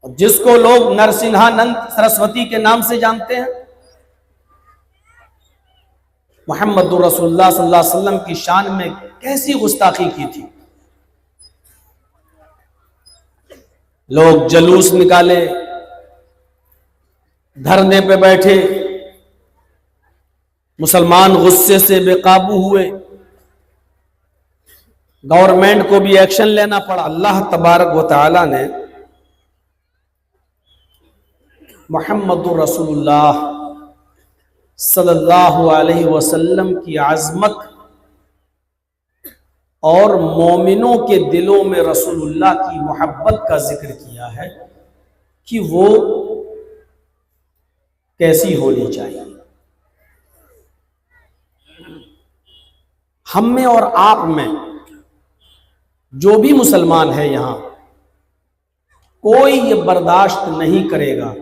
और जिसको लोग नरसिंहानंद सरस्वती के नाम से जानते हैं, मुहम्मदुर रसूलुल्लाह सल्लल्लाहु अलैहि वसल्लम की शान में कैसी गुस्ताखी की थी। लोग जलूस निकाले, धरने पे बैठे, मुसलमान गुस्से से बेकाबू हुए, गवर्नमेंट को भी एक्शन लेना पड़ा। अल्लाह तबारक व तआला ने मुहम्मदुर रसूलुल्लाह सल्लल्लाहु अलैहि वसल्लम की आज़मत और मोमिनों के दिलों में रसूलुल्लाह की मोहब्बत का जिक्र किया है कि वो कैसी होनी चाहिए। हम में और आप में जो भी मुसलमान है यहां, कोई ये बर्दाश्त नहीं करेगा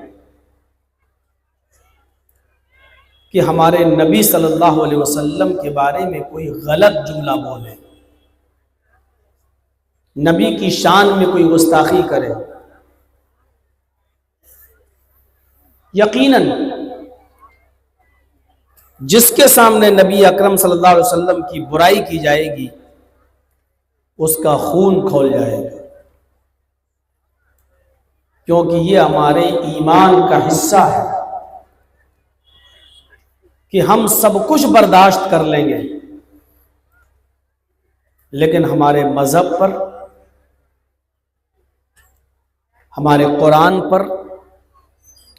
कि हमारे नबी सल्लल्लाहु अलैहि वसल्लम के बारे में कोई गलत जुमला बोले, नबी की शान में कोई गुस्ताखी करे। यकीनन जिसके सामने नबी अकरम सल्लल्लाहु अलैहि वसल्लम की बुराई की जाएगी उसका खून खौल जाएगा, क्योंकि ये हमारे ईमान का हिस्सा है कि हम सब कुछ बर्दाश्त कर लेंगे, लेकिन हमारे मजहब पर, हमारे कुरान पर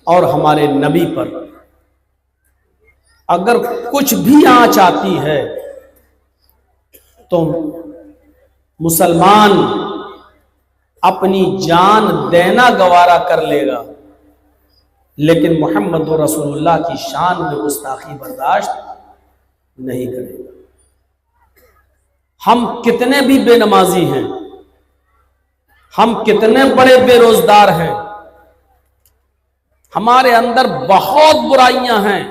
और हमारे नबी पर अगर कुछ भी आंच आती है तो मुसलमान अपनी जान देना गवारा कर लेगा, लेकिन मोहम्मद रसूलुल्लाह की शान में गुस्ताखी बर्दाश्त नहीं करेगा। हम कितने भी बेनमाजी हैं, हम कितने बड़े बेरोजगार हैं, हमारे अंदर बहुत बुराइयां हैं,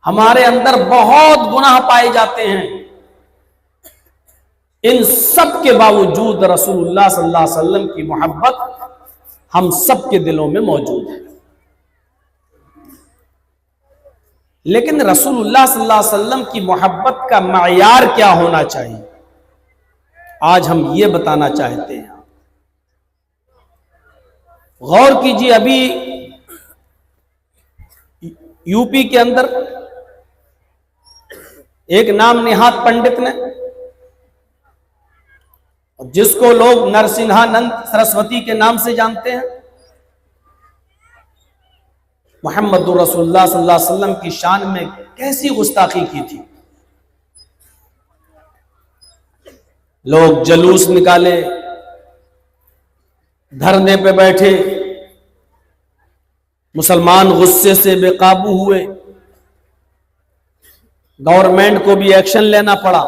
हमारे अंदर बहुत गुनाह पाए जाते हैं, इन सब के बावजूद रसूलुल्लाह सल्लल्लाहु अलैहि वसल्लम की मोहब्बत हम सब के दिलों में मौजूद है। लेकिन रसूलुल्लाह सल्लल्लाहु अलैहि वसल्लम की मोहब्बत का मयार क्या होना चाहिए, आज हम ये बताना चाहते हैं। गौर कीजिए, अभी यूपी के अंदर एक नाम निहात पंडित ने, जिसको लोग नरसिंहानंद सरस्वती के नाम से जानते हैं, मुहम्मदुर रसूलुल्लाह सल्लल्लाहु अलैहि वसल्लम की शान में कैसी गुस्ताखी की थी। लोग जलूस निकाले, धरने पे बैठे, मुसलमान गुस्से से बेकाबू हुए, गवर्नमेंट को भी एक्शन लेना पड़ा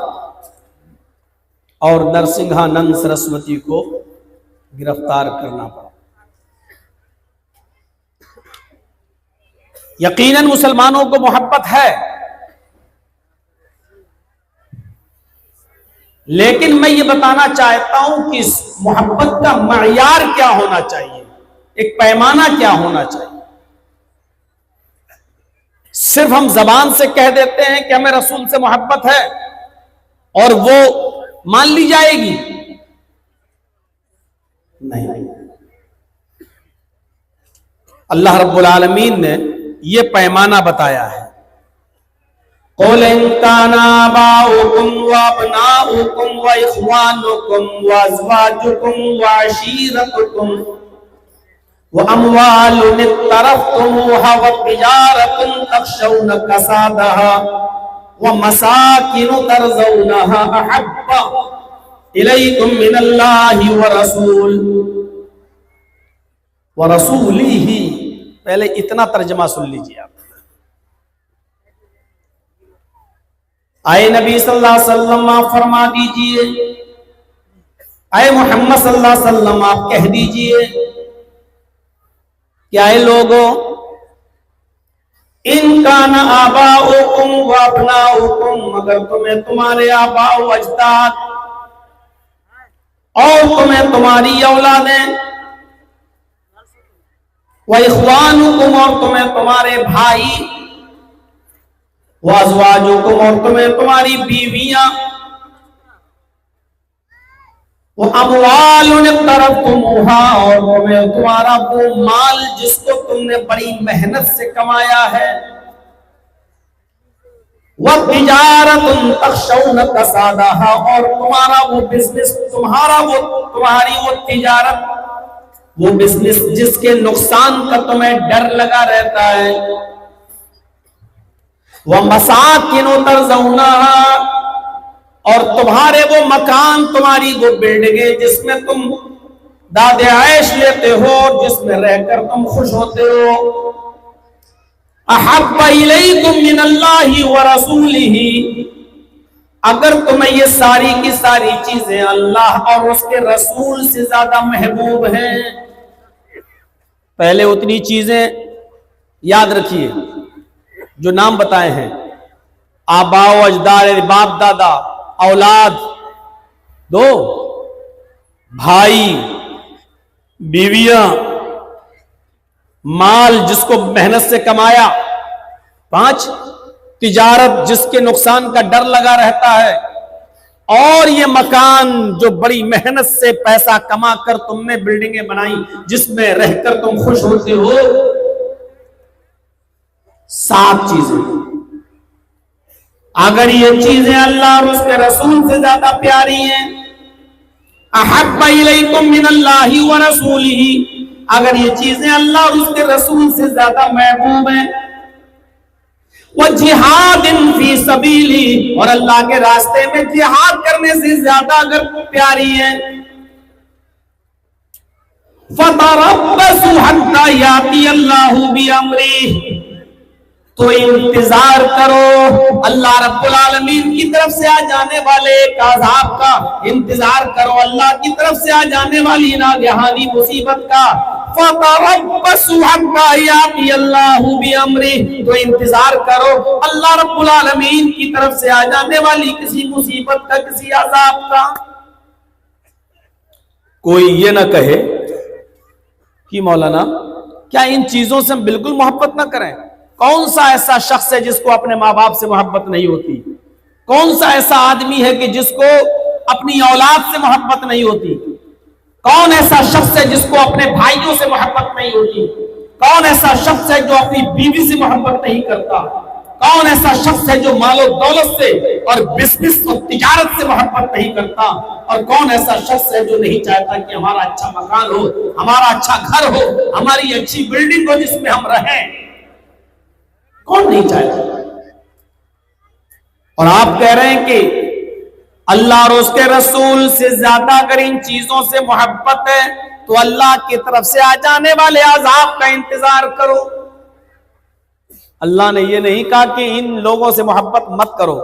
और नरसिंहानंद सरस्वती को गिरफ्तार करना पड़ा। यकीनन मुसलमानों को मोहब्बत है, लेकिन मैं ये बताना चाहता हूं कि इस मोहब्बत का मयार क्या होना चाहिए, एक पैमाना क्या होना चाहिए। सिर्फ हम जबान से कह देते हैं कि हमें रसूल से मोहब्बत है और वो मान ली जाएगी, नहीं। अल्लाह रब्बुल आलमीन ने ये पैमाना बताया है। क़ुल इन काना आबाउकुम व अबनाउकुम व इख्वानुकुम व अज़वाजुकुम व अशीरतुकुम व अमवालुन इक़्तरफ़्तुमूहा व तिजारतुन तख़शौना कसादहा व मसाकिनु तर्ज़ौनहा अहब्बा इलैकुम मिनल्लाहि व रसूलिही। पहले इतना तर्जमा सुन लीजिए आप। आए नबी सल्लल्लाहु अलैहि वसल्लम आप फरमा दीजिए, आए मोहम्मद सल्लल्लाहु अलैहि वसल्लम आप कह दीजिए कि आए लोगों, इन काना आबाउकुम व अबनाउकुम, अगर तुम्हें तुम्हारे आबा व अजदाद और तुम्हें तुम्हारी औलादें व इख्वानुकुम, और तुम्हें तुम्हारे भाई, व अज़वाजुकुम, और तुम्हें तुम्हारी बीवियां, वो अमवालुन इक़्तरफ़्तुमूहा, और तुम्हें तुम्हारा वो माल जिसको तुमने बड़ी मेहनत से कमाया है, व तिजारतुन तख़शौन कसादहा, और तुम्हारा वो बिजनेस, तुम्हारी वो तिजारत, वो बिजनेस जिसके नुकसान का तुम्हें डर लगा रहता है, व मसाकिन तर्ज़ौनहा, और तुम्हारे वो मकान, तुम्हारी वो बिल्डिंगें जिसमें तुम दादे ऐश लेते हो, जिसमें रहकर तुम खुश होते हो, अहब्बा इलैकुम मिनल्लाहि व रसूलिही, अगर तुम्हें ये सारी की सारी चीजें अल्लाह और उसके रसूल से ज्यादा महबूब हैं, पहले उतनी चीजें याद रखिए जो नाम बताए हैं, आबाओ अजदार, बाप दादा, औलाद, दो, भाई, बीवियां, माल जिसको मेहनत से कमाया, 5, तिजारत जिसके नुकसान का डर लगा रहता है, और ये मकान जो बड़ी मेहनत से पैसा कमा कर तुमने बिल्डिंगें बनाई जिसमें रहकर तुम खुश होते हो। 7 चीजें, अगर ये चीजें अल्लाह और उसके रसूल से ज्यादा प्यारी हैं, अहब्बा इलैकुम मिनल्लाहि व रसूलिही, अगर ये चीजें अल्लाह और उसके रसूल से ज्यादा महबूब हैं, व जिहादिन फी सबीली, और अल्लाह के रास्ते में जिहाद करने से ज्यादा अगर प्यारी है, फतरब्बसू हत्ता याती अल्लाहु बिअम्रिही, तो इंतजार करो अल्लाह रब्बुल आलमीन की तरफ से आ जाने वाले एक अज़ाब का, इंतजार करो अल्लाह की तरफ से आ जाने वाली नागहानी मुसीबत का। फतरब्बसू हत्ता याती अल्लाहु बिअम्रिही, तो इंतजार करो अल्लाह रब्बुल आलमीन की तरफ से आ जाने वाली किसी मुसीबत का, किसी अज़ाब का। कोई ये ना कहे कि मौलाना क्या इन चीजों से हम बिल्कुल मोहब्बत ना करें? कौन सा ऐसा शख्स है जिसको अपने माँ बाप से मोहब्बत नहीं होती? कौन सा ऐसा आदमी है कि जिसको अपनी औलाद से मोहब्बत नहीं होती? कौन ऐसा शख्स है जिसको अपने भाइयों से मोहब्बत नहीं होती? कौन ऐसा शख्स है जो अपनी बीवी से मोहब्बत नहीं करता? कौन ऐसा शख्स है जो मालो दौलत से और बिजनेस और तिजारत से मोहब्बत नहीं करता? और कौन ऐसा शख्स है जो नहीं चाहता कि हमारा अच्छा मकान हो, हमारा अच्छा घर हो, हमारी अच्छी बिल्डिंग हो जिसमें हम रहें? कौन नहीं चाहता? और आप कह रहे हैं कि अल्लाह और उसके रसूल से ज्यादा अगर इन चीजों से मोहब्बत है तो अल्लाह की तरफ से आ जाने वाले अज़ाब का इंतजार करो। अल्लाह ने यह नहीं कहा कि इन लोगों से मोहब्बत मत करो,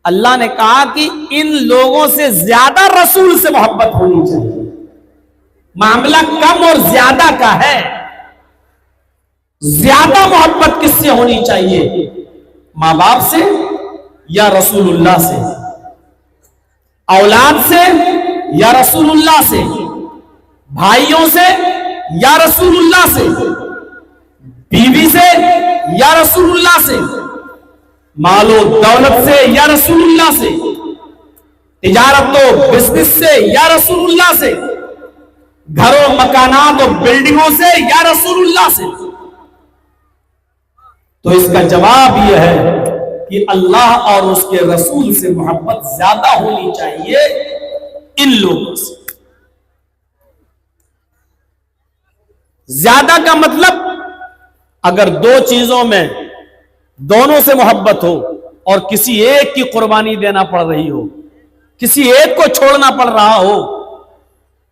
अल्लाह ने कहा कि इन लोगों से ज्यादा रसूल से मोहब्बत होनी चाहिए। मामला कम और ज्यादा का है। ज्यादा मोहब्बत किससे होनी चाहिए? मां बाप से या रसूलुल्लाह से? औलाद से या रसूलुल्लाह से? भाइयों से या रसूलुल्लाह से? बीवी से या रसूलुल्लाह से? मालो दौलत से या रसूलुल्लाह से? तिजारत तो बिजनेस से या रसूलुल्लाह से? घरों मकानात और बिल्डिंगों से या रसूलुल्लाह से? तो इसका जवाब यह है कि अल्लाह और उसके रसूल से मोहब्बत ज्यादा होनी चाहिए इन लोगों से। ज्यादा का मतलब अगर 2 चीजों में दोनों से मोहब्बत हो और किसी एक की कुर्बानी देना पड़ रही हो, किसी एक को छोड़ना पड़ रहा हो,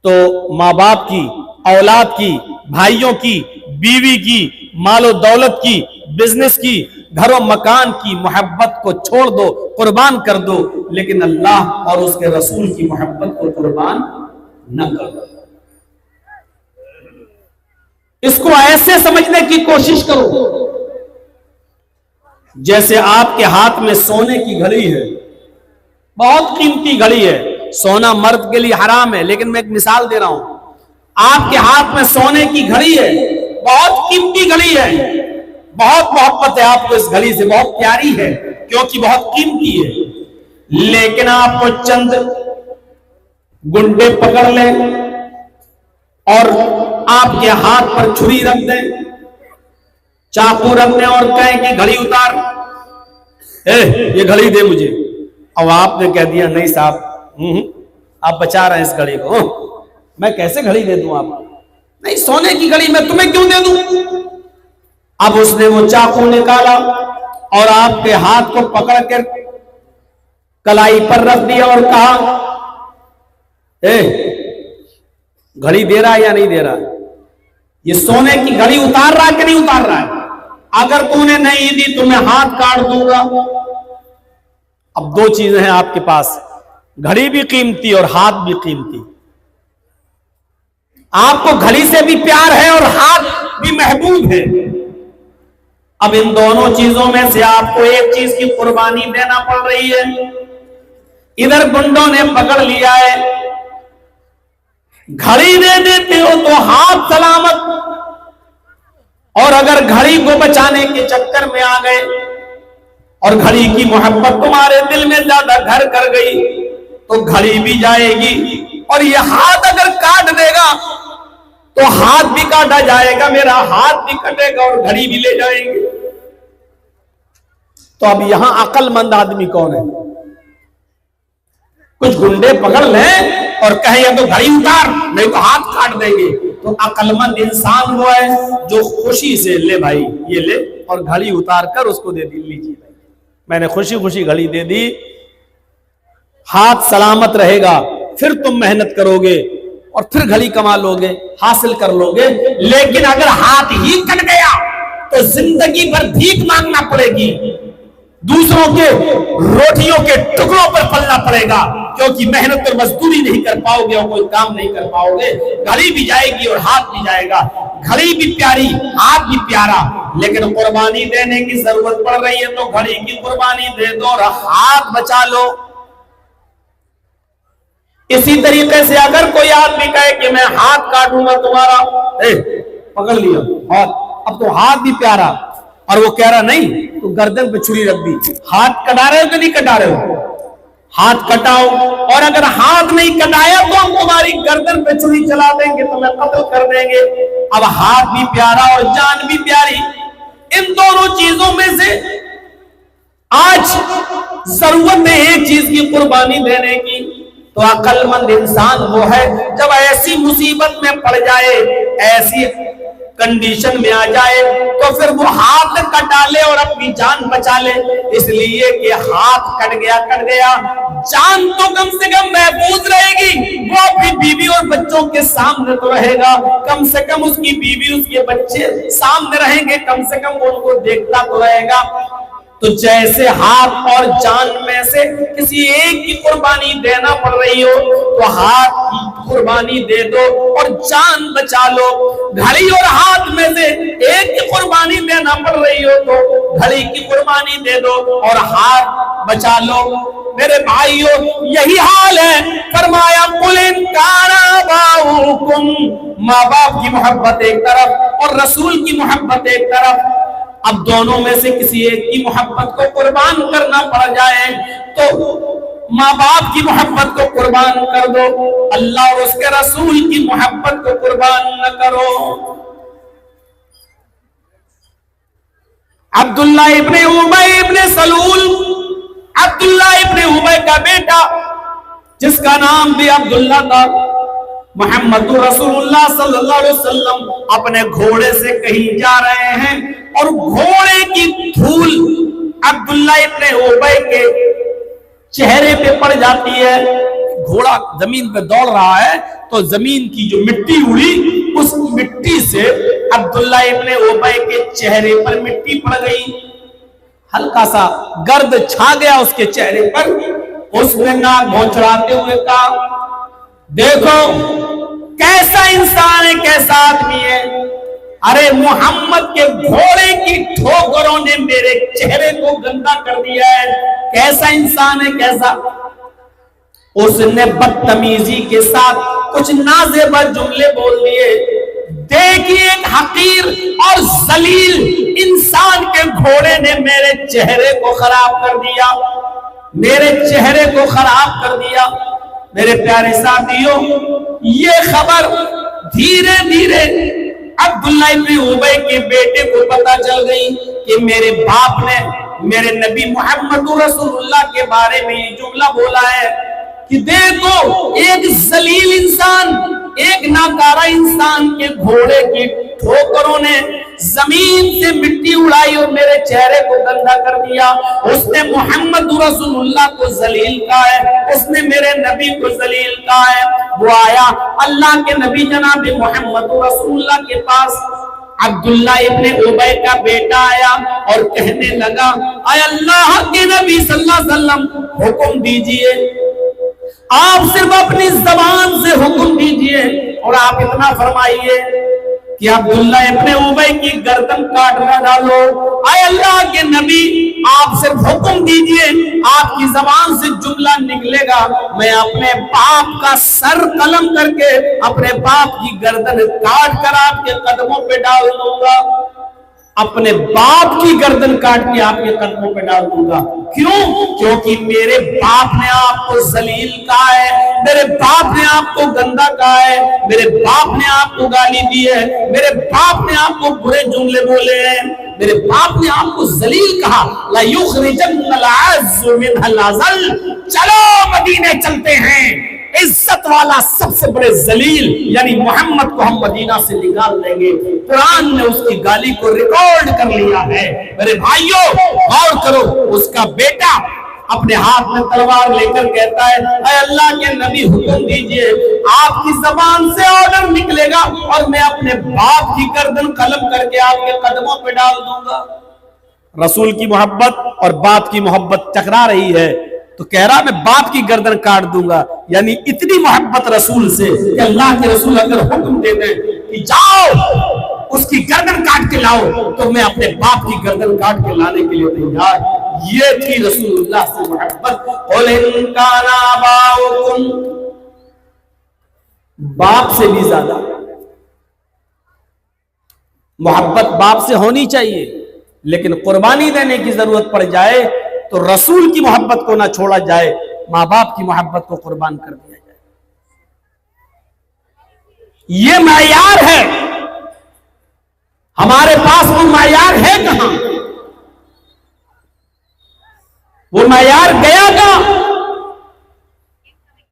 तो माँ बाप की, औलाद की, भाइयों की, बीवी की, मालो दौलत की, बिजनेस की, घरों मकान की मोहब्बत को छोड़ दो, कुर्बान कर दो, लेकिन अल्लाह और उसके रसूल की मोहब्बत को कुर्बान न कर दो। इसको ऐसे समझने की कोशिश करो जैसे आपके हाथ में सोने की घड़ी है, बहुत कीमती घड़ी है। सोना मर्द के लिए हराम है, लेकिन मैं एक मिसाल दे रहा हूं। आपके हाथ में सोने की घड़ी है, बहुत कीमती घड़ी है, बहुत मोहब्बत है आपको इस घड़ी से, बहुत प्यारी है क्योंकि बहुत कीमती है। लेकिन आपको चंद गुंडे पकड़ लें और आपके हाथ पर छुरी रख दें, चाकू रख दें और कहें कि घड़ी उतार, ये घड़ी दे मुझे। अब आपने कह दिया नहीं साहब, आप बचा रहे हैं इस घड़ी को, मैं कैसे घड़ी दे दूं आपको? नहीं, सोने की घड़ी मैं तुम्हें क्यों दे दूं? अब उसने वो चाकू निकाला और आपके हाथ को पकड़ कर कलाई पर रख दिया और कहा, घड़ी दे रहा है या नहीं दे रहा है? ये सोने की घड़ी उतार रहा है कि नहीं उतार रहा है? अगर तूने नहीं दी तो मैं हाथ काट दूंगा। अब दो चीजें हैं आपके पास, घड़ी भी कीमती और हाथ भी कीमती। आपको घड़ी से भी प्यार है और हाथ भी महबूब है। अब इन दोनों चीजों में से आपको एक चीज की कुर्बानी देना पड़ रही है। इधर गुंडों ने पकड़ लिया है, घड़ी दे देते हो तो हाथ सलामत, और अगर घड़ी को बचाने के चक्कर में आ गए और घड़ी की मोहब्बत तुम्हारे दिल में ज्यादा घर कर गई तो घड़ी भी जाएगी, और ये हाथ अगर काट देगा तो हाथ भी काटा जाएगा, मेरा हाथ भी कटेगा और घड़ी भी ले जाएंगे। तो अब यहां अक्लमंद आदमी कौन है? कुछ गुंडे पकड़ लें और कहें या तो घड़ी उतार नहीं तो हाथ काट देंगे। तो अक्लमंद इंसान वो है जो खुशी से ले भाई ये ले, और घड़ी उतार कर उसको दे दी, लीजिए भाई मैंने खुशी खुशी घड़ी दे दी, हाथ सलामत रहेगा, फिर तुम मेहनत करोगे और फिर घड़ी कमा लोगे, हासिल कर लोगे। लेकिन अगर हाथ ही कट गया तो जिंदगी भर भीख मांगना पड़ेगी, दूसरों के रोटियों के टुकड़ों पर पलना पड़ेगा, क्योंकि मेहनत और मजदूरी नहीं कर पाओगे और कोई काम नहीं कर पाओगे। घड़ी भी जाएगी और हाथ भी जाएगा, घड़ी भी प्यारी, हाथ भी प्यारा, लेकिन कुर्बानी देने की जरूरत पड़ रही है तो घड़ी की कुर्बानी दे दो और हाथ बचा लो। इसी तरीके से अगर कोई आदमी कहे कि मैं हाथ काटूंगा तुम्हारा, पकड़ लिया हाथ, अब तो हाथ भी प्यारा, और वो कह रहा नहीं तो गर्दन पे छुरी रख दी, हाथ कटा रहे हो कि नहीं कटा रहे हो? हाथ कटाओ, और अगर हाथ नहीं कटाया तो हम तुम्हारी गर्दन पे छुरी चला देंगे, तुम्हें कत्ल कर देंगे। अब हाथ भी प्यारा और जान भी प्यारी, इन दोनों चीजों में से आज जरूरत है एक चीज की कुर्बानी देने की। तो अक्लमंद इंसान वो है जब ऐसी मुसीबत में पड़ जाए, ऐसी कंडीशन में आ जाए तो फिर वो हाथ कटा ले और अपनी जान बचा ले, इसलिए कि हाथ कट गया, जान तो कम से कम महफूज रहेगी, वो अपनी बीवी और बच्चों के सामने तो रहेगा, कम से कम उसकी बीवी उसके बच्चे सामने रहेंगे, कम से कम वो उनको देखता तो रहेगा। तो जैसे हाथ और जान में से किसी एक की कुर्बानी देना पड़ रही हो तो हाथ की कुर्बानी दे दो और जान बचा लो। घड़ी और हाथ में से एक की कुर्बानी देना पड़ रही हो तो घड़ी की कुर्बानी दे दो और हाथ बचा लो। मेरे भाइयों, यही हाल है। फरमाया कुलिन काना बाउकुम, माँ बाप की मोहब्बत एक तरफ और रसूल की मोहब्बत एक तरफ। अब दोनों में से किसी एक की मोहब्बत को कुर्बान करना पड़ जाए तो माँ बाप की मोहब्बत को कुर्बान कर दो, अल्लाह और उसके रसूल की मोहब्बत को कुर्बान न करो। अब्दुल्ला इब्ने उबय इब्ने सलूल, अब्दुल्ला इब्ने उबय का बेटा जिसका नाम भी अब्दुल्ला था, मोहम्मद रसूलुल्लाह सल्लल्लाहु अलैहि वसल्लम अपने घोड़े से कहीं जा रहे हैं और घोड़े की धूल अब्दुल्ला इब्ने उबय के चेहरे पे पड़ जाती है। घोड़ा जमीन पे दौड़ रहा है तो जमीन की जो मिट्टी उड़ी, उस मिट्टी से अब्दुल्ला इब्ने उबय के चेहरे पर मिट्टी पड़ गई, हल्का सा गर्द छा गया उसके चेहरे पर। उसने नाक भौंचड़ाते हुए कहा, देखो कैसा इंसान है, कैसा आदमी है, अरे मोहम्मद के घोड़े की ठोकरों ने मेरे चेहरे को गंदा कर दिया है, कैसा इंसान है, कैसा। उसने बदतमीजी के साथ कुछ नाज़ेबा जुमले बोल दिए। देखिए एक हकीर और जलील इंसान के घोड़े ने मेरे चेहरे को खराब कर दिया, मेरे चेहरे को खराब कर दिया। मेरे प्यारे साथियों, ये खबर धीरे धीरे अब्दुल्लाह इब्न उबई के बेटे को पता चल गई कि मेरे बाप ने मेरे नबी मोहम्मद रसूलुल्लाह के बारे में ये जुमला बोला है कि देखो, एक जलील इंसान, एक नाकारा इंसान के घोड़े की ठोकरों ने जमीन से मिट्टी उड़ाई और मेरे चेहरे को गंदा कर दिया। उसने मोहम्मद रसूलुल्लाह को जलील कहा है, उसने मेरे नबी को जलील कहा है। वो आया अल्लाह के नबी जनाब मोहम्मद रसूलुल्लाह के पास, अब्दुल्ला इब्ने उबई का बेटा आया और कहने लगा, आय अल्लाह के नबी सल्लल्लाहु अलैहि वसल्लम, हुक्म दीजिए, आप सिर्फ अपनी जबान से हुक्म दीजिए और आप इतना फरमाइए कि अब्दुल्ला इब्ने उबई की गर्दन काट ना डालो। आय अल्लाह के नबी, आप सिर्फ हुक्म दीजिए, आपकी जबान से जुमला निकलेगा, मैं अपने बाप का सर कलम करके अपने बाप की गर्दन काट कर आपके कदमों पे डाल दूंगा, अपने बाप की गर्दन काट के आपके कदमों पे डाल दूंगा। क्यों? क्योंकि मेरे बाप ने आपको जलील कहा है, मेरे बाप ने आपको गंदा कहा है, मेरे बाप ने आपको गाली दी है, मेरे बाप ने आपको बुरे जुमले बोले हैं, मेरे बाप ने आपको जलील कहा। ला युखरिजन्नल अज़्ज़ु मिनल अज़ल, चलो मदीने चलते हैं, इज्जत वाला सबसे बड़े जलील यानी मोहम्मद को हम मदीना से निकाल देंगे। कुरान ने उसकी गाली को रिकॉर्ड कर लिया है। मेरे भाइयों, गौर करो, उसका बेटा अपने हाथ में तलवार लेकर कहता है, अरे अल्लाह के नबी हुक्म दीजिए, आपकी जबान से ऑर्डर निकलेगा और मैं अपने बाप की गर्दन कलम करके आपके कदमों पे डाल दूंगा। रसूल की मोहब्बत और बाप की मोहब्बत टकरा रही है, तो कह रहा मैं बाप की गर्दन काट दूंगा। यानी इतनी मोहब्बत रसूल से कि अल्लाह के रसूल अगर हुक्म दे दें कि जाओ उसकी गर्दन काट के लाओ, तो मैं अपने बाप की गर्दन काट के लाने के लिए तैयार। ये थी रसूलुल्लाह से मोहब्बत। कुल इन काना आबाउकुम, बाप से भी ज्यादा मोहब्बत बाप से होनी चाहिए, लेकिन कुर्बानी देने की जरूरत पड़ जाए तो रसूल की मोहब्बत को ना छोड़ा जाए, माँ बाप की मोहब्बत को कुर्बान कर दिया जाए। ये मायार है, हमारे पास वो मायार है कहां? वो मायार गया कहां?